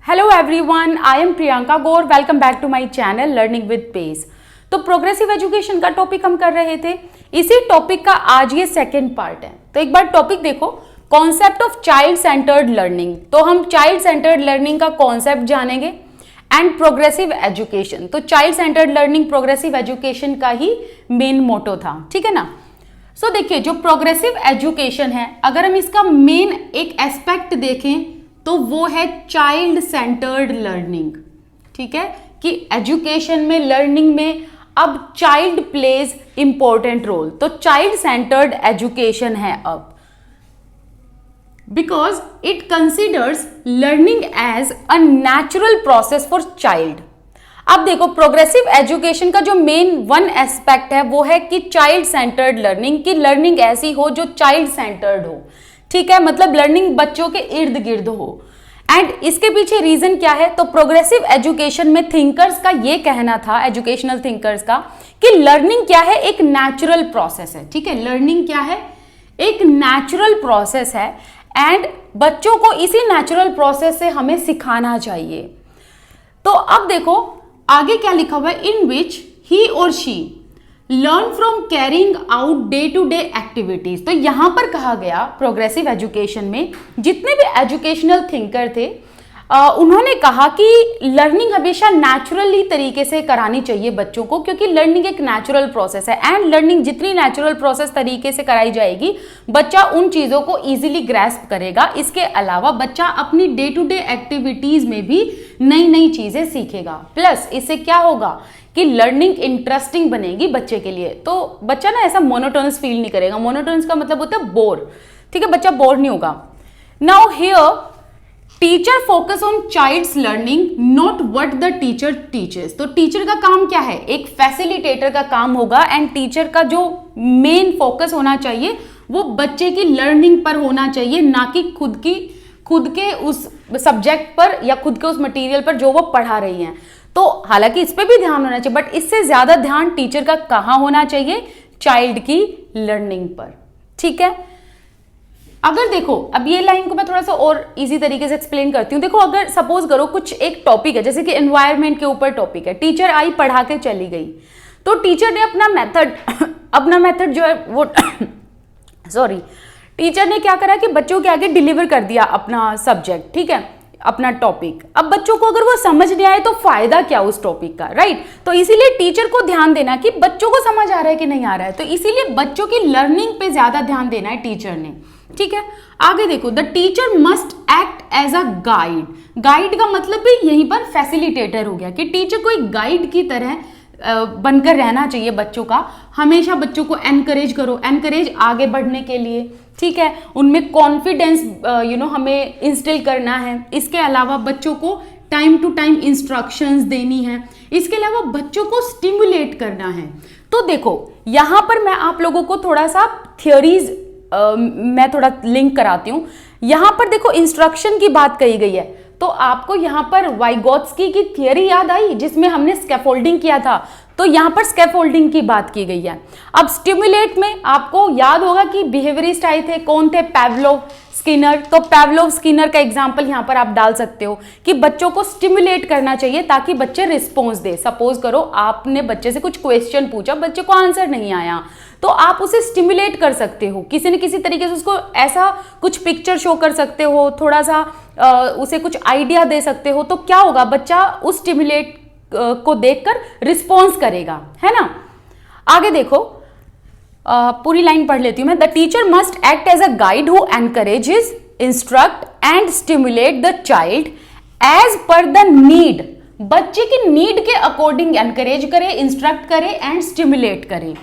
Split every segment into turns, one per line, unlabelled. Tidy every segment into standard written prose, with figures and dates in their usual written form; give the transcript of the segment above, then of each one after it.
Hello everyone, I am Priyanka Gaur. Welcome back to my channel learning with pace. तो progressive education का topic हम कर रहे थे। इसी टॉपिक का आज ये सेकंड पार्ट है। तो एक बार टॉपिक देखो, concept of child centred learning. तो हम चाइल्ड सेंटर्ड लर्निंग का कॉन्सेप्ट जानेंगे एंड प्रोग्रेसिव एजुकेशन। तो child centred learning progressive education का ही मेन मोटो था, ठीक है ना। सो देखिए, जो प्रोग्रेसिव एजुकेशन है, अगर हम इसका मेन एक एस्पेक्ट देखें तो वो है चाइल्ड सेंटर्ड लर्निंग। ठीक है कि एजुकेशन में, लर्निंग में अब चाइल्ड प्लेज इंपॉर्टेंट रोल। तो चाइल्ड सेंटर्ड एजुकेशन है अब, because it considers learning as a natural process for child. अब देखो, प्रोग्रेसिव एजुकेशन का जो मेन वन एस्पेक्ट है वो है कि चाइल्ड सेंटर्ड लर्निंग, की लर्निंग ऐसी हो जो चाइल्ड सेंटर्ड हो। ठीक है, मतलब लर्निंग बच्चों के इर्द गिर्द हो। एंड इसके पीछे रीजन क्या है? तो प्रोग्रेसिव एजुकेशन में थिंकर्स का ये कहना था, एजुकेशनल थिंकर्स का, कि लर्निंग क्या है, एक नेचुरल प्रोसेस है। ठीक है, लर्निंग क्या है, एक नेचुरल प्रोसेस है एंड बच्चों को इसी नेचुरल प्रोसेस से हमें सिखाना चाहिए। तो अब देखो आगे क्या लिखा हुआ है, इन विच ही और she learn from carrying out day to day activities. तो यहां पर कहा गया प्रोग्रेसिव एजुकेशन में जितने भी एजुकेशनल थिंकर थे उन्होंने कहा कि लर्निंग हमेशा नेचुरली तरीके से करानी चाहिए बच्चों को, क्योंकि लर्निंग एक नेचुरल प्रोसेस है एंड लर्निंग जितनी नेचुरल प्रोसेस तरीके से कराई जाएगी बच्चा उन चीज़ों को इजीली ग्रैस्प करेगा। इसके अलावा बच्चा अपनी डे टू डे एक्टिविटीज़ में भी नई नई चीज़ें सीखेगा। प्लस इससे क्या होगा कि लर्निंग इंटरेस्टिंग बनेगी बच्चे के लिए। तो बच्चा ना ऐसा मोनोटोनस फील नहीं करेगा। मोनोटोनस का मतलब होता है बोर। ठीक है, बच्चा बोर नहीं होगा। Now here teacher focus on child's learning, not what the teacher teachers. तो टीचर का काम क्या है, एक फैसिलिटेटर का काम होगा एंड टीचर का जो मेन फोकस होना चाहिए वो बच्चे की लर्निंग पर होना चाहिए, ना कि खुद के उस सब्जेक्ट पर या खुद के उस मटेरियल पर जो वो पढ़ा रही हैं। तो हालांकि इस पे भी ध्यान होना चाहिए, बट इससे ज्यादा ध्यान टीचर का कहाँ होना चाहिए, चाइल्ड की लर्निंग पर। ठीक है, अगर देखो अब ये लाइन को मैं थोड़ा सा और इजी तरीके से एक्सप्लेन करती हूँ। देखो, अगर सपोज करो कुछ एक टॉपिक है, जैसे कि एनवायरनमेंट के ऊपर टॉपिक है, टीचर आई पढ़ा के चली गई, तो टीचर ने अपना मेथड जो है वो सॉरी टीचर ने क्या करा कि बच्चों के आगे डिलीवर कर दिया अपना सब्जेक्ट। ठीक है, अपना टॉपिक। अब बच्चों को अगर वो समझ नहीं आए तो फायदा क्या उस टॉपिक का, राइट। तो इसीलिए टीचर को ध्यान देना कि बच्चों को समझ आ रहा है कि नहीं आ रहा है। तो इसीलिए बच्चों की लर्निंग पे ज्यादा ध्यान देना है टीचर ने। ठीक है, आगे देखो, the teacher must act as a guide. Guide का मतलब भी यहीं पर फैसिलिटेटर हो गया कि टीचर को एक गाइड की तरह बनकर रहना चाहिए बच्चों का। हमेशा बच्चों को एनकरेज करो, एनकरेज आगे बढ़ने के लिए। ठीक है, उनमें कॉन्फिडेंस हमें इंस्टिल करना है। इसके अलावा बच्चों को टाइम टू टाइम इंस्ट्रक्शंस देनी है। इसके अलावा बच्चों को स्टिमुलेट करना है। तो देखो यहाँ पर मैं आप लोगों को थोड़ा सा थियोरीज मैं थोड़ा लिंक कराती हूँ। यहाँ पर देखो इंस्ट्रक्शन की बात कही गई है, तो आपको यहाँ पर वाइगोत्स्की की थियरी याद आई जिसमें हमने स्कैफोल्डिंग किया था। तो यहाँ पर स्कैफोल्डिंग की बात की गई है। अब स्टिमुलेट में आपको याद होगा कि बिहेवियरिस्ट आए थे, कौन थे, पाव्लोव, स्किनर। तो पाव्लोव स्किनर का एग्जाम्पल यहाँ पर आप डाल सकते हो कि बच्चों को स्टिमुलेट करना चाहिए ताकि बच्चे रिस्पॉन्स दे। सपोज करो आपने बच्चे से कुछ क्वेश्चन पूछा, बच्चे को आंसर नहीं आया, तो आप उसे स्टिमुलेट कर सकते हो किसी न किसी तरीके से। उसको ऐसा कुछ पिक्चर शो कर सकते हो, थोड़ा सा उसे कुछ आइडिया दे सकते हो। तो क्या होगा, बच्चा उस स्टिमुलेट को देखकर रिस्पॉन्स करेगा, है ना। आगे देखो, पूरी लाइन पढ़ लेती हूं मैं। The teacher must act as a guide who encourages, instruct and stimulate the child as per the need. बच्चे की नीड के अकॉर्डिंग एनकरेज करे, इंस्ट्रक्ट करे एंड स्टिमुलेट करे।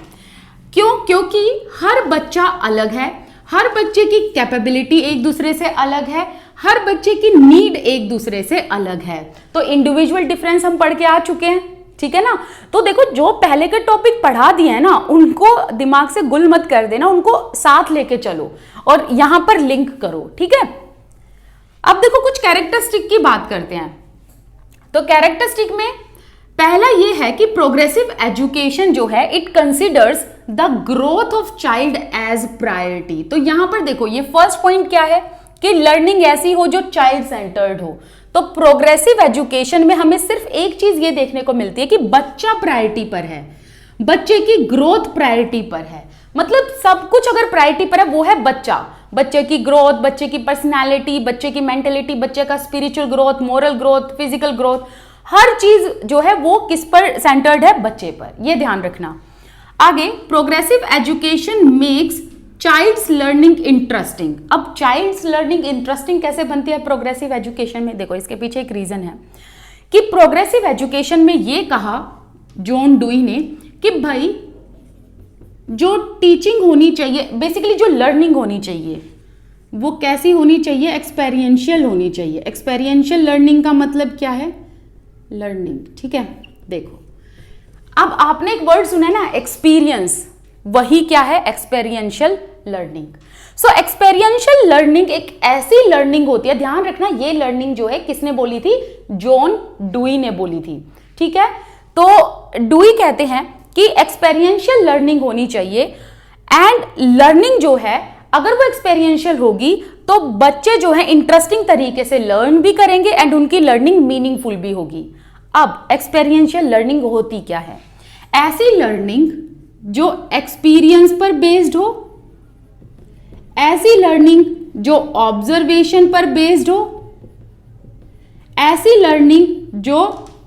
क्यों? क्योंकि हर बच्चा अलग है, हर बच्चे की कैपेबिलिटी एक दूसरे से अलग है, हर बच्चे की नीड एक दूसरे से अलग है। तो इंडिविजुअल डिफरेंस हम पढ़ के आ चुके हैं। ठीक है ना। तो देखो, जो पहले के टॉपिक पढ़ा दिए हैं ना, उनको दिमाग से गुल मत कर देना, उनको साथ लेके चलो और यहां पर लिंक करो। ठीक है, अब देखो कुछ कैरेक्टरिस्टिक की बात करते हैं। तो कैरेक्टरिस्टिक में पहला ये है कि प्रोग्रेसिव एजुकेशन जो है it considers the growth of child as priority. तो यहां पर देखो, ये फर्स्ट पॉइंट क्या है कि लर्निंग ऐसी हो जो चाइल्ड सेंटर्ड हो। तो प्रोग्रेसिव एजुकेशन में हमें सिर्फ एक चीज ये देखने को मिलती है कि बच्चा प्रायोरिटी पर है, बच्चे की ग्रोथ प्रायोरिटी पर है। मतलब सब कुछ अगर प्रायोरिटी पर है वो है बच्चा, बच्चे की ग्रोथ, बच्चे की पर्सनालिटी, बच्चे की मेंटेलिटी, बच्चे का spiritual growth, moral growth, physical growth, हर चीज जो है वो किस पर सेंटर्ड है, बच्चे पर। ये ध्यान रखना। आगे, progressive education makes child's learning interesting. अब चाइल्ड्स लर्निंग इंटरेस्टिंग कैसे बनती है प्रोग्रेसिव एजुकेशन में? देखो, इसके पीछे एक रीजन है कि प्रोग्रेसिव एजुकेशन में ये कहा जॉन डुई ने कि भाई जो टीचिंग होनी चाहिए, बेसिकली जो लर्निंग होनी चाहिए वो कैसी होनी चाहिए? एक्सपेरियंशियल होनी चाहिए। एक्सपेरियंशियल लर्निंग का मतलब क्या है? लर्निंग, ठीक है। देखो, अब आपने एक वर्ड सुना है ना, एक्सपीरियंस, वही क्या है? एक्सपेरियंशियल लर्निंग। सो एक्सपेरियंशियल लर्निंग एक ऐसी लर्निंग होती है, ध्यान रखना, ये लर्निंग जो है किसने बोली थी? जॉन डुई ने बोली थी, ठीक है। तो डुई कहते हैं कि एक्सपेरियंशियल लर्निंग होनी चाहिए, एंड लर्निंग जो है अगर वो एक्सपेरियंशियल होगी तो बच्चे जो है इंटरेस्टिंग तरीके से लर्न भी करेंगे एंड उनकी लर्निंग मीनिंगफुल भी होगी। अब एक्सपेरियंशियल लर्निंग होती क्या है? ऐसी लर्निंग जो एक्सपीरियंस पर बेस्ड हो, ऐसी लर्निंग जो ऑब्जर्वेशन पर बेस्ड हो, ऐसी लर्निंग जो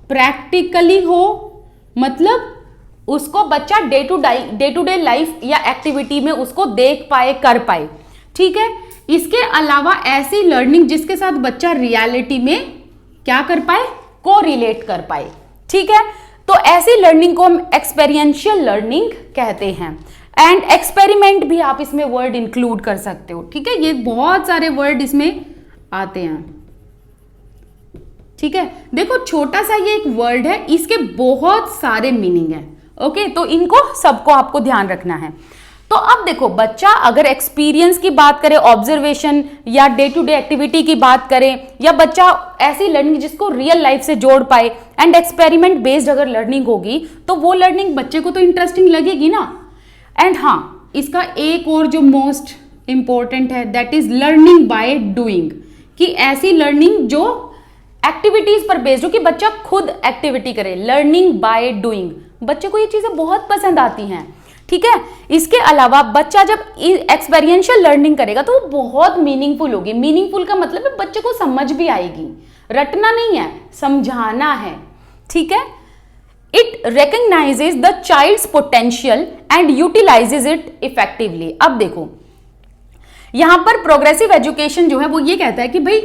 प्रैक्टिकली हो, मतलब उसको बच्चा डे टू डे लाइफ या एक्टिविटी में उसको देख पाए, कर पाए, ठीक है। इसके अलावा ऐसी लर्निंग जिसके साथ बच्चा रियलिटी में क्या कर पाए? को रिलेट कर पाए, ठीक है। तो ऐसी लर्निंग को हम एक्सपेरियंशियल लर्निंग कहते हैं। एंड एक्सपेरिमेंट भी आप इसमें वर्ड इंक्लूड कर सकते हो, ठीक है। ये बहुत सारे वर्ड इसमें आते हैं, ठीक है। देखो, छोटा सा ये एक वर्ड है, इसके बहुत सारे मीनिंग है, ओके। तो इनको सबको आपको ध्यान रखना है। तो अब देखो, बच्चा अगर एक्सपीरियंस की बात करे, ऑब्जर्वेशन या डे टू डे एक्टिविटी की बात करें, या बच्चा ऐसी लर्निंग जिसको रियल लाइफ से जोड़ पाए, एंड एक्सपेरिमेंट बेस्ड अगर लर्निंग होगी तो वो लर्निंग बच्चे को तो इंटरेस्टिंग लगेगी ना। एंड हाँ, इसका एक और जो मोस्ट इंपॉर्टेंट है, that is learning by doing, कि ऐसी लर्निंग जो एक्टिविटीज पर बेस्ड हो, कि बच्चा खुद एक्टिविटी करे। लर्निंग बाय डूइंग, बच्चे को ये चीजें बहुत पसंद आती हैं, ठीक है। इसके अलावा बच्चा जब एक्सपेरियंशियल लर्निंग करेगा तो वो बहुत मीनिंगफुल होगी। मीनिंगफुल का मतलब है बच्चे को समझ भी आएगी, रटना नहीं है, समझाना है, ठीक है। It recognises the child's potential and utilises it effectively. अब देखो, यहां पर प्रोग्रेसिव एजुकेशन जो है वो ये कहता है कि भाई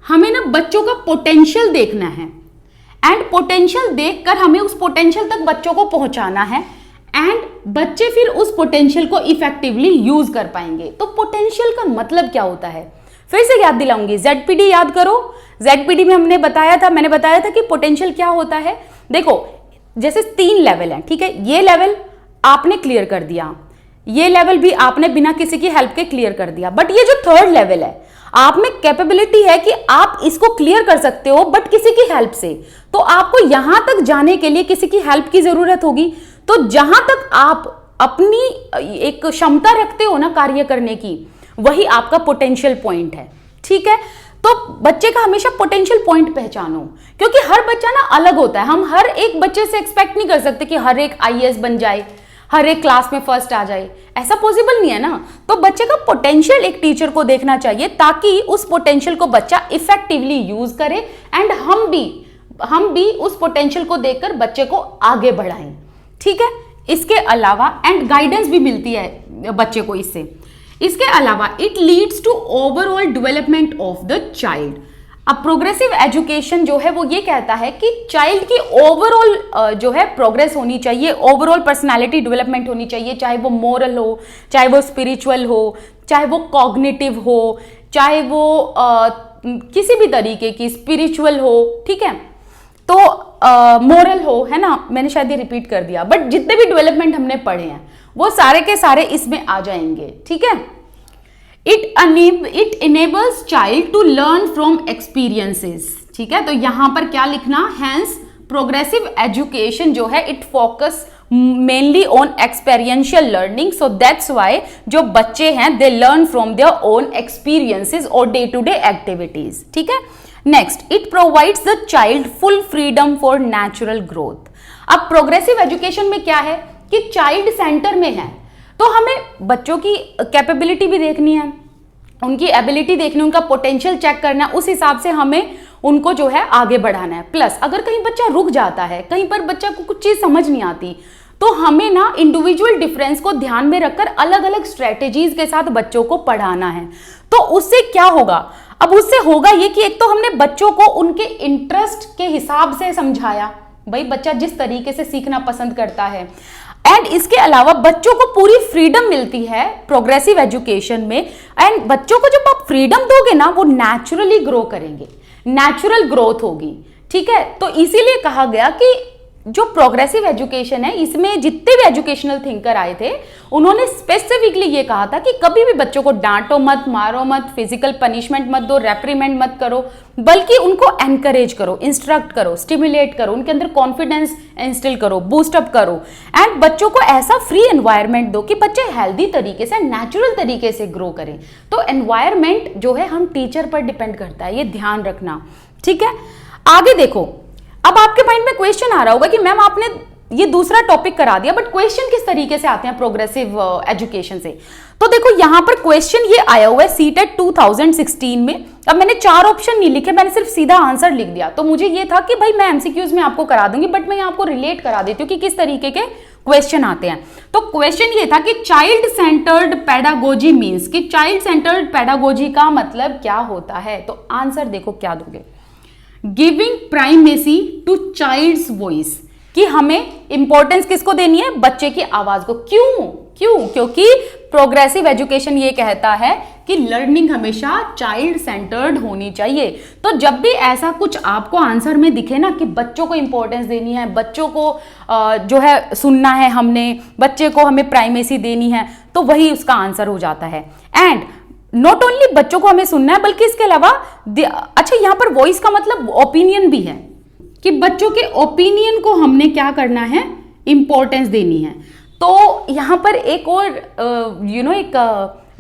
हमें ना बच्चों का पोटेंशियल देखना है, एंड पोटेंशियल देखकर हमें उस पोटेंशियल तक बच्चों को पहुंचाना है, एंड बच्चे फिर उस पोटेंशियल को इफेक्टिवली यूज कर पाएंगे। तो पोटेंशियल का मतलब क्या होता है? फिर से याद दिलाऊंगी, जेडपीडी याद करो। जेडपीडी में मैंने बताया था कि पोटेंशियल क्या होता है। देखो, जैसे 3 लेवल हैं, ठीक है। ये लेवल आपने क्लियर कर दिया, ये लेवल भी आपने बिना किसी की हेल्प के क्लियर कर दिया, बट ये जो 3rd लेवल है, आप में कैपेबिलिटी है कि आप इसको क्लियर कर सकते हो, बट किसी की हेल्प से। तो आपको यहां तक जाने के लिए किसी की हेल्प की जरूरत होगी। तो जहां तक आप अपनी एक क्षमता रखते हो ना कार्य करने की, वही आपका पोटेंशियल पॉइंट है, ठीक है। तो बच्चे का हमेशा पोटेंशियल पॉइंट पहचानो, क्योंकि हर बच्चा ना अलग होता है। हम हर एक बच्चे से एक्सपेक्ट नहीं कर सकते कि हर एक आईएएस बन जाए, हर एक क्लास में फर्स्ट आ जाए, ऐसा पॉसिबल नहीं है ना। तो बच्चे का पोटेंशियल एक टीचर को देखना चाहिए, ताकि उस पोटेंशियल को बच्चा इफेक्टिवली यूज करे, एंड हम भी उस पोटेंशियल को देखकर बच्चे को आगे बढ़ाएं, ठीक है। इसके अलावा एंड गाइडेंस भी मिलती है बच्चे को इससे। इसके अलावा it leads to overall development of the child. अब प्रोग्रेसिव एजुकेशन जो है वो ये कहता है कि चाइल्ड की ओवरऑल जो है प्रोग्रेस होनी चाहिए, ओवरऑल पर्सनालिटी डेवलपमेंट होनी चाहिए, चाहे वो मोरल हो, चाहे वो स्पिरिचुअल हो, चाहे वो कॉग्निटिव हो, चाहे वो किसी भी तरीके की स्पिरिचुअल हो, ठीक है। तो मोरल हो, है ना, मैंने शायद ये रिपीट कर दिया, बट जितने भी डेवलपमेंट हमने पढ़े हैं वो सारे के सारे इसमें आ जाएंगे, ठीक है। It enables child to learn from experiences, ठीक है। तो यहां पर क्या लिखना, हैंस प्रोग्रेसिव एजुकेशन जो है it focus mainly on experiential learning, so that's why जो बच्चे हैं they learn from their own experiences और डे टू डे एक्टिविटीज, ठीक है। Next, it provides the child full freedom for natural growth. अब progressive education में क्या है कि चाइल्ड सेंटर में है, तो हमें बच्चों की कैपेबिलिटी भी देखनी है, उनकी एबिलिटी देखनी, उनका पोटेंशियल चेक करना है, उस हिसाब से हमें उनको जो है आगे बढ़ाना है। प्लस अगर कहीं बच्चा रुक जाता है, कहीं पर बच्चा को कुछ चीज समझ नहीं आती, तो हमें ना इंडिविजुअल डिफरेंस को ध्यान में रखकर अलग अलग स्ट्रेटेजीज के साथ बच्चों को पढ़ाना है। तो उससे क्या होगा, अब उससे होगा ये कि एक तो हमने बच्चों को उनके इंटरेस्ट के हिसाब से समझाया, भाई बच्चा जिस तरीके से सीखना पसंद करता है, एंड इसके अलावा बच्चों को पूरी फ्रीडम मिलती है प्रोग्रेसिव एजुकेशन में। एंड बच्चों को जब आप फ्रीडम दोगे ना, वो नेचुरली ग्रो करेंगे, नेचुरल ग्रोथ होगी, ठीक है। तो इसीलिए कहा गया कि जो प्रोग्रेसिव एजुकेशन है, इसमें जितने भी एजुकेशनल थिंकर आए थे, उन्होंने स्पेसिफिकली ये कहा था कि कभी भी बच्चों को डांटो मत, मारो मत, फिजिकल पनिशमेंट मत दो, रेप्रीमेंट मत करो, बल्कि उनको एनकरेज करो, इंस्ट्रक्ट करो, स्टिमुलेट करो, उनके अंदर कॉन्फिडेंस इंस्टिल करो, बूस्टअप करो, एंड बच्चों को ऐसा फ्री एनवायरनमेंट दो कि बच्चे हेल्दी तरीके से, नेचुरल तरीके से ग्रो करें। तो एनवायरनमेंट जो है हम टीचर पर डिपेंड करता है, ये ध्यान रखना, ठीक है। आगे देखो, अब आपके माइंड में क्वेश्चन आ रहा होगा कि मैम आपने ये दूसरा टॉपिक करा दिया, बट क्वेश्चन किस तरीके से आते हैं प्रोग्रेसिव एजुकेशन से। तो देखो यहां पर क्वेश्चन ये आया हुआ है सीटेट 2016 में। अब मैंने 4 ऑप्शन नहीं लिखे, मैंने सिर्फ सीधा आंसर लिख दिया। तो मुझे ये था कि भाई मैं एमसीक्यूज में आपको करा दूंगी, बट मैं यहाँ आपको रिलेट करा देती हूँ कि किस तरीके के क्वेश्चन आते हैं। तो क्वेश्चन ये था कि चाइल्ड सेंटर्ड पेडागोजी मीन्स, कि चाइल्ड सेंटर्ड पेडागोजी का मतलब क्या होता है। तो आंसर देखो क्या दोगे, giving primacy to child's voice, कि हमें इंपॉर्टेंस किसको देनी है, बच्चे की आवाज को। क्योंकि प्रोग्रेसिव एजुकेशन ये कहता है कि लर्निंग हमेशा चाइल्ड सेंटर्ड होनी चाहिए। तो जब भी ऐसा कुछ आपको आंसर में दिखे ना कि बच्चों को इंपॉर्टेंस देनी है, बच्चों को जो है सुनना है हमने, बच्चे को हमें प्राइमेसी देनी है, तो वही उसका आंसर हो जाता है। एंड नॉट ओनली बच्चों को हमें सुनना है, बल्कि इसके अलावा अच्छा यहाँ पर वॉइस का मतलब ओपिनियन भी है, कि बच्चों के ओपिनियन को हमने क्या करना है, इंपॉर्टेंस देनी है। तो यहाँ पर एक और एक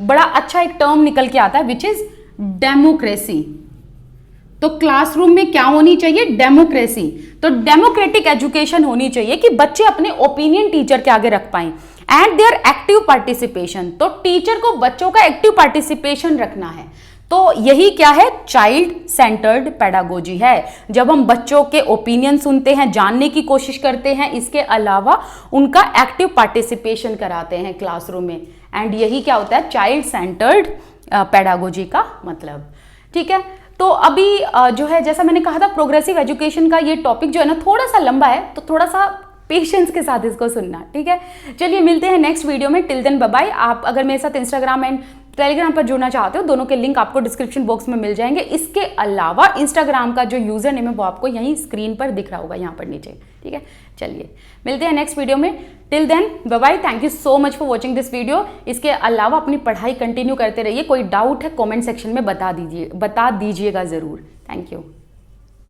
बड़ा अच्छा एक टर्म निकल के आता है, विच इज डेमोक्रेसी। तो क्लासरूम में क्या होनी चाहिए, डेमोक्रेसी। तो डेमोक्रेटिक एजुकेशन होनी चाहिए कि बच्चे अपने ओपिनियन टीचर के आगे रख पाएं, एंड देयर एक्टिव पार्टिसिपेशन। तो टीचर को बच्चों का एक्टिव पार्टिसिपेशन रखना है। तो यही क्या है, चाइल्ड सेंटर्ड पेडागोजी है। जब हम बच्चों के ओपिनियन सुनते हैं, जानने की कोशिश करते हैं, इसके अलावा उनका एक्टिव पार्टिसिपेशन कराते हैं क्लासरूम में, एंड यही क्या होता है, चाइल्ड सेंटर्ड पेडागोजी का मतलब, ठीक है। तो अभी जो है, जैसा मैंने कहा था, प्रोग्रेसिव एजुकेशन का ये टॉपिक जो है ना थोड़ा सा लंबा है, तो थोड़ा सा पेशेंस के साथ इसको सुनना, ठीक है। चलिए मिलते हैं नेक्स्ट वीडियो में, टिल देन बाय बाय। आप अगर मेरे साथ इंस्टाग्राम एंड टेलीग्राम पर जुड़ना चाहते हो, दोनों के लिंक आपको डिस्क्रिप्शन बॉक्स में मिल जाएंगे। इसके अलावा इंस्टाग्राम का जो यूजर नेम है वो आपको यहीं स्क्रीन पर दिख रहा होगा, यहाँ पर नीचे, ठीक है। चलिए मिलते हैं नेक्स्ट वीडियो में, till then bye bye. Thank you so much for watching this video. इसके अलावा अपनी पढ़ाई कंटिन्यू करते रहिए। कोई डाउट है कॉमेंट सेक्शन में बता दीजिएगा जरूर। Thank you.